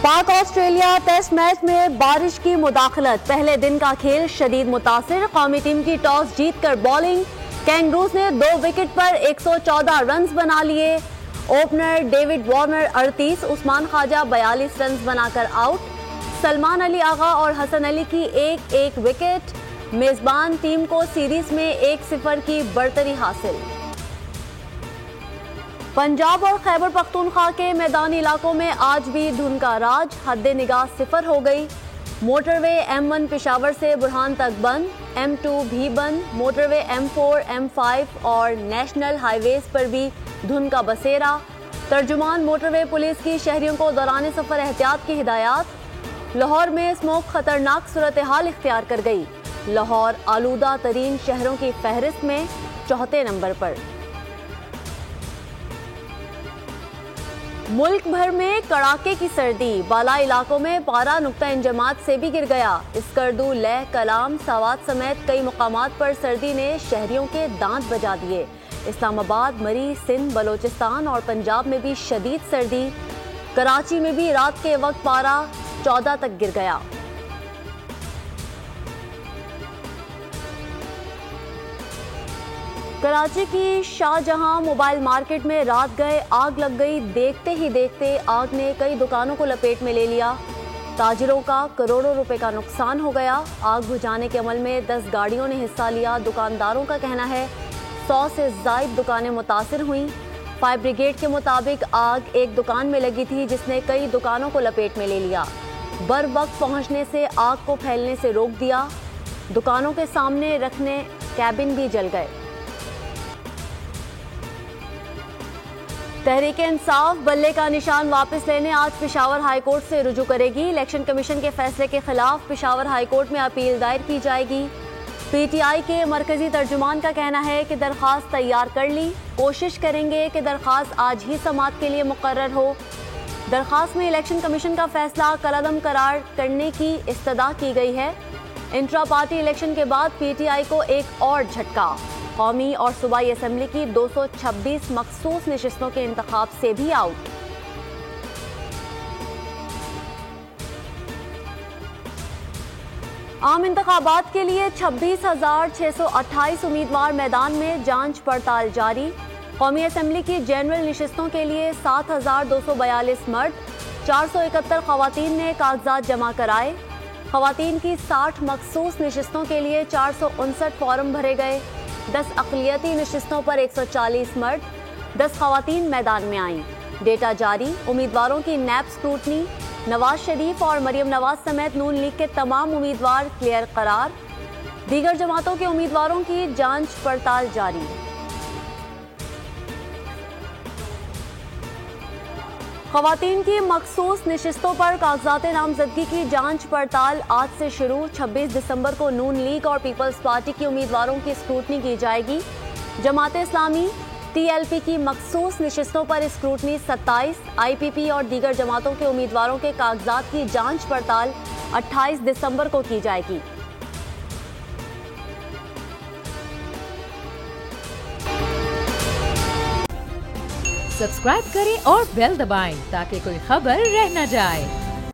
पाक Australia test match में बारिश की मुदाखलत, पहले दिन का खेल शदीद मुतासिर। कौमी टीम की टॉस जीतकर बॉलिंग, कैंगरूज ने 2 विकेट पर 114 रन बना लिए। Opener David Warner 38, Usman Khawaja 42 run बनाकर आउट। सलमान अली आगा और हसन अली की एक विकेट। मेजबान टीम को सीरीज में 1-0 की बढ़तरी हासिल। पंजाब और खैबर पख्तूनख्वा के मैदानी इलाकों में आज भी धुंध का राज, हद्दे निगाह 0 हो गई। मोटरवे M1 पेशावर से बुरहान तक बंद, M2 भी बंद। मोटरवे M4, M5 और नेशनल हाईवेज पर भी धुंध का बसेरा। तर्जुमान मोटरवे पुलिस की शहरियों को दौरान सफर एहतियात की हिदायत। लाहौर में स्मोक खतरनाक सूरत हाल इख्तियार कर गई। लाहौर आलूदा तरीन शहरों की फहरिस्त में 4थे नंबर पर। मुल्क भर में कड़ाके की सर्दी, बाला इलाकों में पारा नुक्ता इंजमात से भी गिर गया। स्कर्दू, लेह, कलाम, सावात समेत कई मुकामात पर सर्दी ने शहरियों के दांत बजा दिए। इस्लामाबाद, मरी, सिंध, बलोचिस्तान और पंजाब में भी शदीद सर्दी। कराची में भी रात के वक्त पारा 14 तक गिर गया। कराची की शाहजहां मोबाइल मार्केट में रात गए आग लग गई। देखते ही देखते आग ने कई दुकानों को लपेट में ले लिया। ताजिरों का करोड़ों रुपए का नुकसान हो गया। आग बुझाने के अमल में 10 गाड़ियों ने हिस्सा लिया। दुकानदारों का कहना है 100 से ज़ायद दुकानें मुतासिर हुईं। फायर ब्रिगेड के मुताबिक आग एक दुकान में लगी थी जिसने कई दुकानों को लपेट में ले लिया। बर वक्त पहुंचने से आग को फैलने से रोक दिया। दुकानों के सामने रखने कैबिन भी जल गए। तहरीके इंसाफ बल्ले का निशान वापस लेने आज पेशावर हाई कोर्ट से रुजू करेगी। इलेक्शन कमीशन के फैसले के खिलाफ पेशावर हाई कोर्ट में अपील दायर की जाएगी। PTI के मरकजी तर्जुमान का कहना है कि दरख्वास्त तैयार कर ली, कोशिश करेंगे कि दरख्वास्त आज ही समाअत के लिए मुकर्रर हो। दरख्वास्त में इलेक्शन कमीशन का फैसला कलअदम करार करने की इस्तदा की गई है। इंट्रा पार्टी इलेक्शन के बाद PTI को एक और झटका, कौमी और सूबाई असेंबली की 226 मखसूस नशिस्तों के इंतखाब से भी आउट। आम इंतखाबात के लिए 26,628 उम्मीदवार मैदान में, जांच पड़ताल जारी। कौमी असेंबली की जनरल नशिस्तों के लिए 7,242 मर्द, 471 खवातीन ने कागजात जमा कराए। खवातीन की 60 मखसूस नशिस्तों के लिए 459 फॉर्म भरे गए। 10 अक़लियती नशिस्तों पर 140 मर्द, 10 खवातीन मैदान में आईं। डेटा जारी। उम्मीदवारों की नैब स्क्रूटनी। नवाज शरीफ और मरियम नवाज समेत नून लीग के तमाम उम्मीदवार क्लियर करार। दीगर जमातों के उम्मीदवारों की जांच पड़ताल जारी। खवातीन की मखसूस नशिस्तों पर कागजात नामजदगी की जांच पड़ताल आज से शुरू। 26 दिसंबर को नून लीग और पीपल्स पार्टी की उम्मीदवारों की स्क्रूटनी की जाएगी। जमात इस्लामी TLP की मखसूस नशिस्तों पर स्क्रूटनी 27, IPP और दीगर जमातों के उम्मीदवारों के कागजात की जांच पड़ताल 28 दिसंबर को की जाएगी। सब्सक्राइब करें और बेल दबाएं ताकि कोई खबर रह न जाए।